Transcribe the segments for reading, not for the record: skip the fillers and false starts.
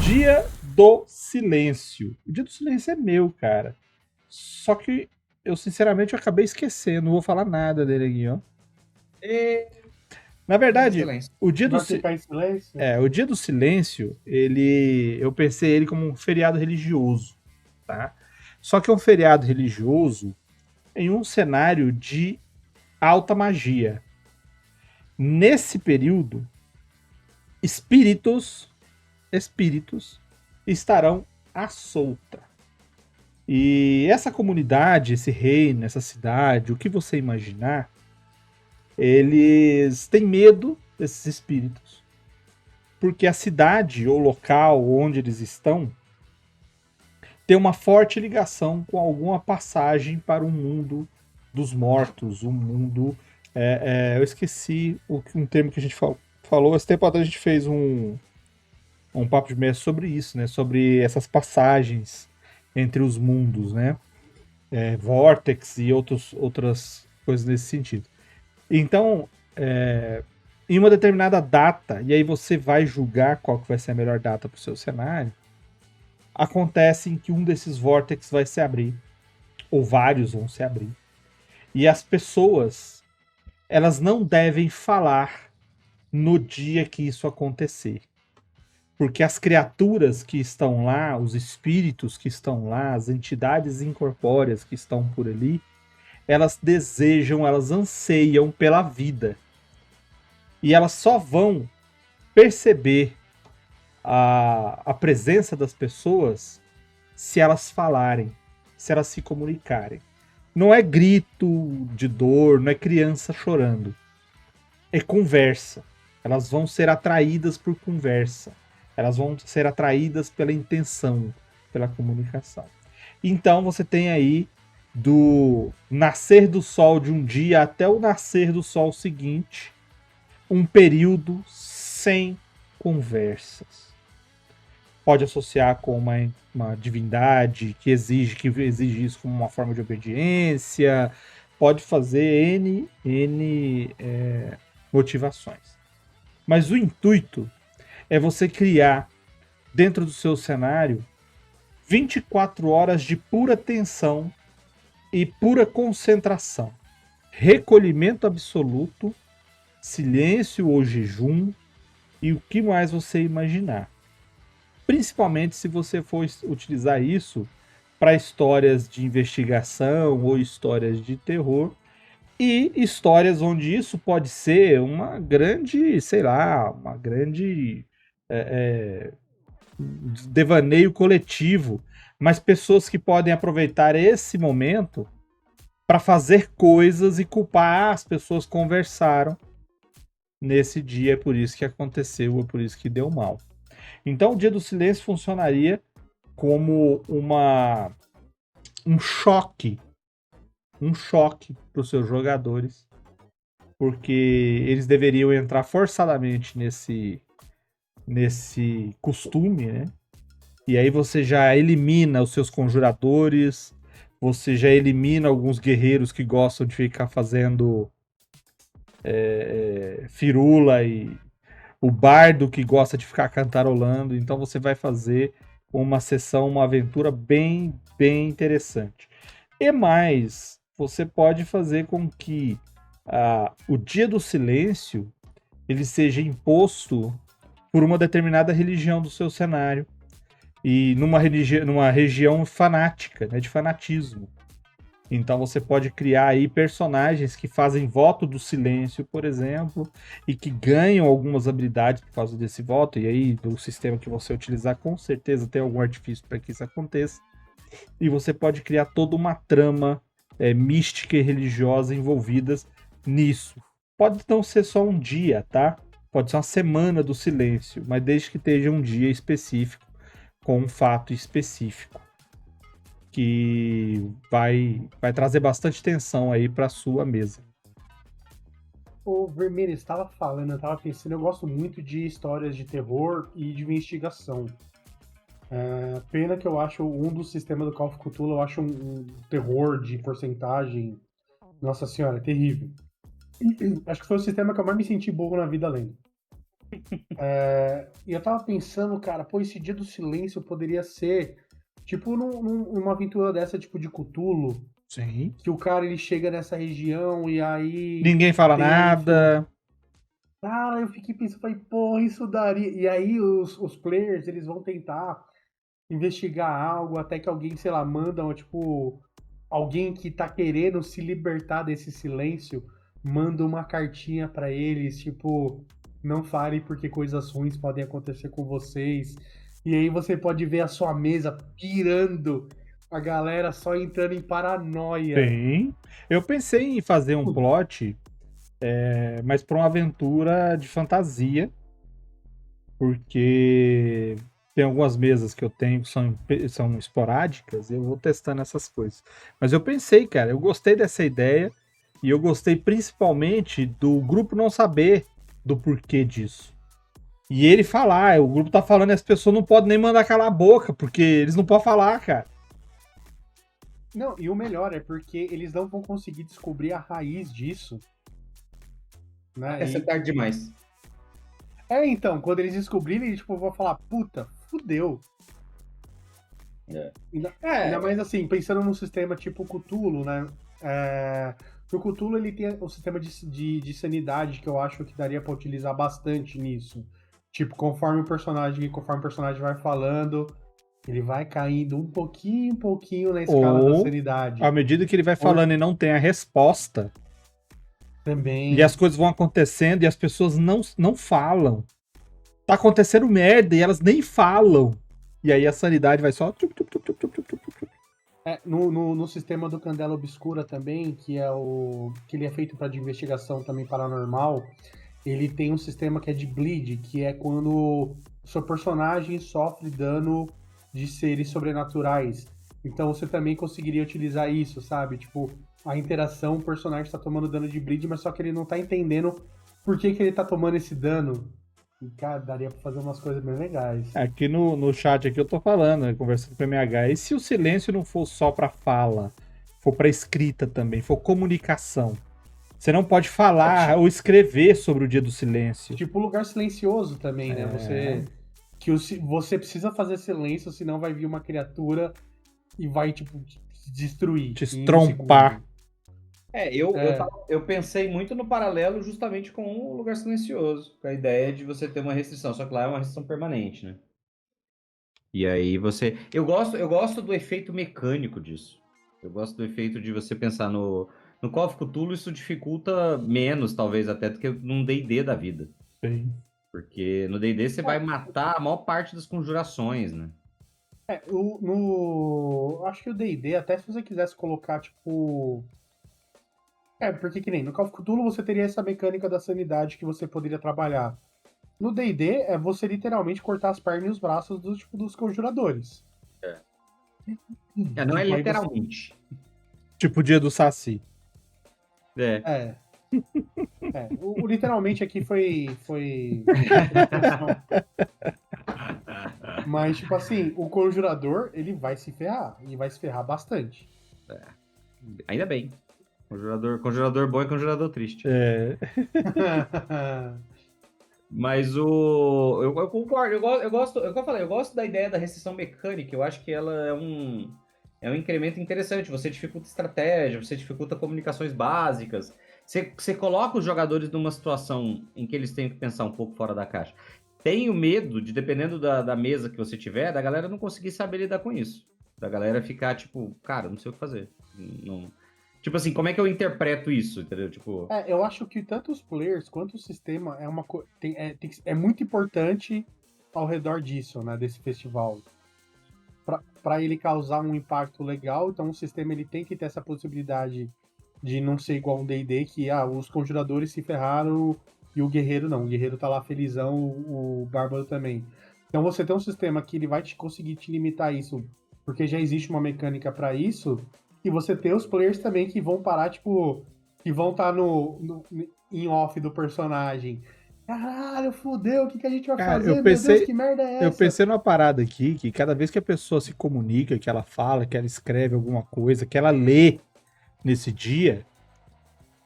Dia do Silêncio. O Dia do Silêncio é meu, cara. Só que eu, sinceramente, eu acabei esquecendo. Não vou falar nada dele aqui, ó. E Na dia do verdade, silêncio. o Dia do, Vai Si- ficar em silêncio? o Dia do Silêncio, eu pensei ele como um feriado religioso, tá? Só que é um feriado religioso em um cenário de alta magia. Nesse período, espíritos estarão à solta. E essa comunidade, esse reino, essa cidade, o que você imaginar, eles têm medo desses espíritos. Porque a cidade ou local onde eles estão tem uma forte ligação com alguma passagem para o mundo dos mortos, o mundo. Eu esqueci um termo que a gente falou. Esse tempo atrás a gente fez um papo de mesa sobre isso, né? Sobre essas passagens entre os mundos, né? Vortex e outras coisas nesse sentido. Então, em uma determinada data, e aí você vai julgar qual que vai ser a melhor data para o seu cenário, acontece em que um desses vórtices vai se abrir, ou vários vão se abrir. E as pessoas, elas não devem falar no dia que isso acontecer. Porque as criaturas que estão lá, os espíritos que estão lá, as entidades incorpóreas que estão por ali, elas desejam, elas anseiam pela vida. E elas só vão perceber a presença das pessoas se elas falarem, se elas se comunicarem. Não é grito de dor, não é criança chorando. É conversa. Elas vão ser atraídas por conversa. Elas vão ser atraídas pela intenção, pela comunicação. Então você tem aí do nascer do sol de um dia até o nascer do sol seguinte, um período sem conversas. Pode associar com uma divindade que exige isso como uma forma de obediência, pode fazer N motivações. Mas o intuito é você criar, dentro do seu cenário, 24 horas de pura tensão e pura concentração. Recolhimento absoluto, silêncio ou jejum e o que mais você imaginar. Principalmente se você for utilizar isso para histórias de investigação ou histórias de terror e histórias onde isso pode ser uma grande, sei lá, uma grande devaneio coletivo, mas pessoas que podem aproveitar esse momento para fazer coisas e culpar as pessoas conversaram nesse dia, é por isso que aconteceu, é por isso que deu mal. Então o Dia do Silêncio funcionaria como um choque para os seus jogadores, porque eles deveriam entrar forçadamente nesse costume, né? E aí você já elimina os seus conjuradores, você já elimina alguns guerreiros que gostam de ficar fazendo firula e o bardo que gosta de ficar cantarolando. Então você vai fazer uma sessão, uma aventura bem interessante. E mais, você pode fazer com que o Dia do Silêncio ele seja imposto por uma determinada religião do seu cenário e numa região fanática, né, de fanatismo. Então você pode criar aí personagens que fazem voto do silêncio, por exemplo, e que ganham algumas habilidades por causa desse voto. E aí, do sistema que você utilizar, com certeza tem algum artifício para que isso aconteça. E você pode criar toda uma trama mística e religiosa envolvidas nisso. Pode não ser só um dia, tá? Pode ser uma semana do silêncio, mas desde que esteja um dia específico, com um fato específico, que vai trazer bastante tensão aí para sua mesa. O Vermelho estava falando, eu estava pensando, eu gosto muito de histórias de terror e de investigação. Pena que eu acho um dos sistemas do Call of Cthulhu, eu acho um terror de porcentagem. Nossa senhora, é terrível. Acho que foi o sistema que eu mais me senti burro na vida lendo. E eu tava pensando, cara, pô, esse Dia do Silêncio poderia ser, tipo, numa aventura dessa, tipo, de Cthulhu, Sim. que o cara, ele chega nessa região e aí Ninguém fala tem a influência. nada. Cara, eu fiquei pensando, falei, pô, isso daria. E aí os players, eles vão tentar investigar algo até que alguém, sei lá, manda, tipo, alguém que tá querendo se libertar desse silêncio, manda uma cartinha pra eles, tipo, não fale porque coisas ruins podem acontecer com vocês. E aí você pode ver a sua mesa pirando, a galera só entrando em paranoia. Sim. Eu pensei em fazer um plot, mas para uma aventura de fantasia, porque tem algumas mesas que eu tenho que são esporádicas, e eu vou testando essas coisas. Mas eu pensei, cara, eu gostei dessa ideia, e eu gostei principalmente do grupo não saber do porquê disso. E ele falar, o grupo tá falando e as pessoas não podem nem mandar calar a boca, porque eles não podem falar, cara. Não, e o melhor é porque eles não vão conseguir descobrir a raiz disso, né? Até ser tarde demais. Então, quando eles descobrirem, tipo, vão falar, puta, fudeu. É. Ainda mais assim, pensando num sistema tipo Cthulhu, né? O Cthulhu ele tem o sistema de sanidade que eu acho que daria pra utilizar bastante nisso. Tipo, conforme o personagem vai falando, ele vai caindo um pouquinho na escala da Ou, à sanidade. medida que ele vai falando e não tem a resposta, e as Também. coisas vão acontecendo e as pessoas não falam. Tá acontecendo merda e elas nem falam. E aí a sanidade vai só. No sistema do Candela Obscura também, que ele é feito para de investigação também paranormal, ele tem um sistema que é de bleed, que é quando o seu personagem sofre dano de seres sobrenaturais. Então você também conseguiria utilizar isso, sabe? Tipo, a interação, o personagem está tomando dano de bleed, mas só que ele não tá entendendo por que ele tá tomando esse dano. E, cara, daria pra fazer umas coisas bem legais. Aqui no chat aqui eu tô falando, né, conversando com o MH. E se o silêncio não for só pra fala, for pra escrita também, for comunicação? Você não pode falar ou escrever sobre o dia do silêncio. Tipo lugar silencioso também, né? Você precisa fazer silêncio, senão vai vir uma criatura e vai, tipo, te destruir Te em um estrompar. segundo. Eu pensei muito no paralelo justamente com o Lugar Silencioso, com a ideia de você ter uma restrição, só que lá é uma restrição permanente, né? E aí você. Eu gosto do efeito mecânico disso. Eu gosto do efeito de você pensar no Call of Cthulhu, isso dificulta menos, talvez, até do que num D&D da vida. Sim. Porque no D&D você vai matar a maior parte das conjurações, né? Acho que o D&D, até se você quisesse colocar, tipo... porque que nem no Call of Cthulhu você teria essa mecânica da sanidade que você poderia trabalhar. No D&D, é você literalmente cortar as pernas e os braços dos conjuradores. Não é Tipo, aí você... literalmente. Tipo o dia do Saci. É. É. O literalmente aqui foi mas, tipo assim, o conjurador, ele vai se ferrar. E vai se ferrar bastante. Ainda bem. Conjurador bom é conjurador triste. É. Mas eu concordo, eu gosto da ideia da restrição mecânica, eu acho que ela é um incremento interessante, você dificulta estratégia, você dificulta comunicações básicas, você coloca os jogadores numa situação em que eles têm que pensar um pouco fora da caixa. Tenho medo de, dependendo da mesa que você tiver, da galera não conseguir saber lidar com isso. Da galera ficar, tipo, cara, não sei o que fazer. Não... Tipo assim, como é que eu interpreto isso, entendeu? Tipo... Eu acho que tanto os players quanto o sistema é muito importante ao redor disso, né, desse festival. Para ele causar um impacto legal, então o sistema ele tem que ter essa possibilidade de não ser igual um D&D, que os conjuradores se ferraram e o guerreiro não. O guerreiro tá lá felizão, o bárbaro também. Então você tem um sistema que ele vai conseguir te limitar isso, porque já existe uma mecânica para isso, e você tem os players também que vão parar, tipo, que vão estar em off do personagem. Caralho, fudeu, o que a gente vai Cara, fazer? Meu Deus, que merda é eu essa? pensei numa parada aqui que cada vez que a pessoa se comunica, que ela fala, que ela escreve alguma coisa, que ela lê nesse dia,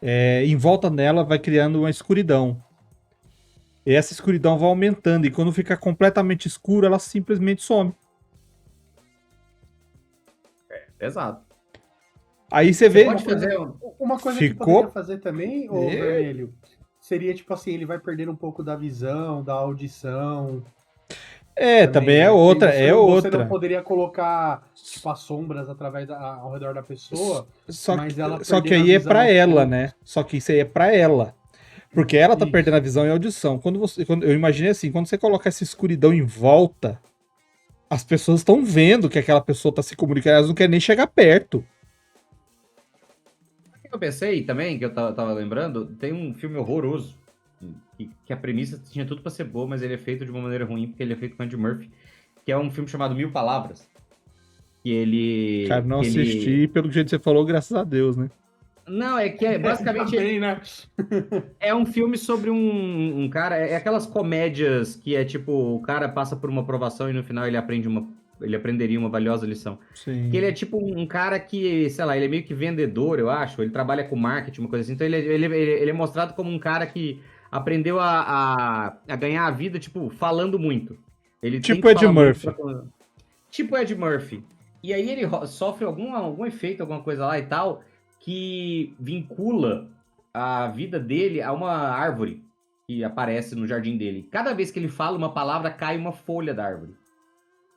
em volta dela vai criando uma escuridão. E essa escuridão vai aumentando, e quando fica completamente escuro, ela simplesmente some. Exato. Aí você vê. Pode fazer. Uma coisa que Ficou- poderia fazer também, ô É. Vermelho, seria tipo assim, ele vai perdendo um pouco da visão, da audição. Também é né? outra, Você é não, outra. Você não poderia colocar tipo, as sombras ao redor da pessoa, Só mas que, ela só que perdendo aí a é visão pra aos ela, poucos. né? Só que isso aí é pra ela. Porque ela tá Isso. perdendo a visão e a audição. Eu imaginei assim, quando você coloca essa escuridão em volta, as pessoas estão vendo que aquela pessoa tá se comunicando, elas não querem nem chegar perto. Eu pensei também, que eu tava lembrando, tem um filme horroroso, que a premissa tinha tudo pra ser boa, mas ele é feito de uma maneira ruim, porque ele é feito com Andy Murphy, que é um filme chamado 1000 Palavras. Que ele... Cara, não que ele- assisti, pelo jeito que você falou, graças a Deus, né? Não, é que basicamente Também, né? é um filme sobre um cara. É aquelas comédias que é tipo, o cara passa por uma aprovação e no final ele aprenderia uma valiosa lição. Sim. Que ele é tipo um cara que, sei lá, ele é meio que vendedor, eu acho. Ele trabalha com marketing, uma coisa assim. Então ele é mostrado como um cara que aprendeu a ganhar a vida, tipo, falando muito. Ele tem Tipo que Ed falar muito Murphy. tipo Ed Murphy. E aí ele sofre algum efeito, alguma coisa lá e tal, que vincula a vida dele a uma árvore que aparece no jardim dele. Cada vez que ele fala uma palavra, cai uma folha da árvore.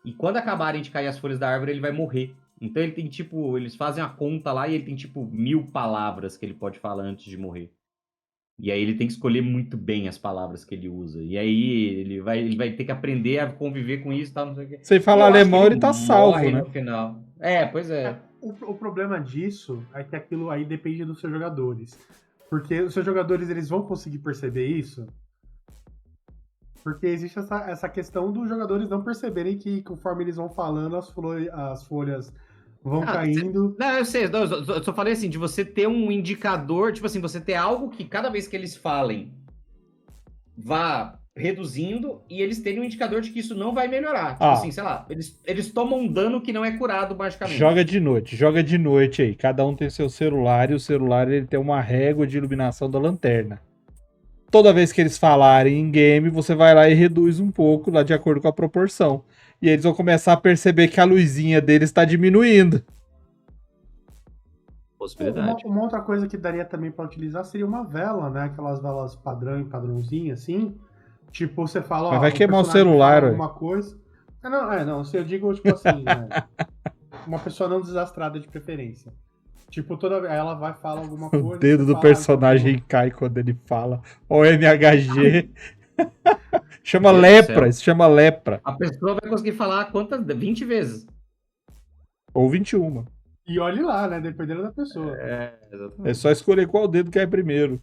E quando acabarem de cair as folhas da árvore, ele vai morrer. Então ele tem tipo, eles fazem a conta lá e ele tem tipo 1000 palavras que ele pode falar antes de morrer. E aí ele tem que escolher muito bem as palavras que ele usa. E aí ele vai ter que aprender a conviver com isso e tal, não sei o quê. Sem falar E eu acho alemão, que ele tá salvo, morre né? no final. Pois é. O problema disso é que aquilo aí depende dos seus jogadores. Porque os seus jogadores eles vão conseguir perceber isso. Porque existe essa questão dos jogadores não perceberem que conforme eles vão falando, as folhas vão caindo. Não, eu sei, eu só falei assim, de você ter um indicador, tipo assim, você ter algo que cada vez que eles falem vá reduzindo e eles terem um indicador de que isso não vai melhorar. Tipo assim, sei lá, eles tomam um dano que não é curado magicamente. Joga de noite aí. Cada um tem seu celular e o celular ele tem uma régua de iluminação da lanterna. Toda vez que eles falarem em game, você vai lá e reduz um pouco lá de acordo com a proporção. E eles vão começar a perceber que a luzinha deles está diminuindo. Possibilidade. Uma outra coisa que daria também pra utilizar seria uma vela, né? Aquelas velas padrãozinho assim. Tipo, você fala, ó, Mas vai queimar o personagem celular, fala ué. alguma coisa. Não, se eu digo, tipo assim, né? Uma pessoa não desastrada de preferência. Tipo, ela vai falar alguma coisa. O dedo você do fala, personagem cai quando ele fala. O MHG. Chama Meu Deus do lepra, céu. isso chama lepra. A pessoa vai conseguir falar quantas? 20 vezes. Ou 21. E olhe lá, né? Dependendo da pessoa. Exatamente. É só escolher qual dedo cai primeiro.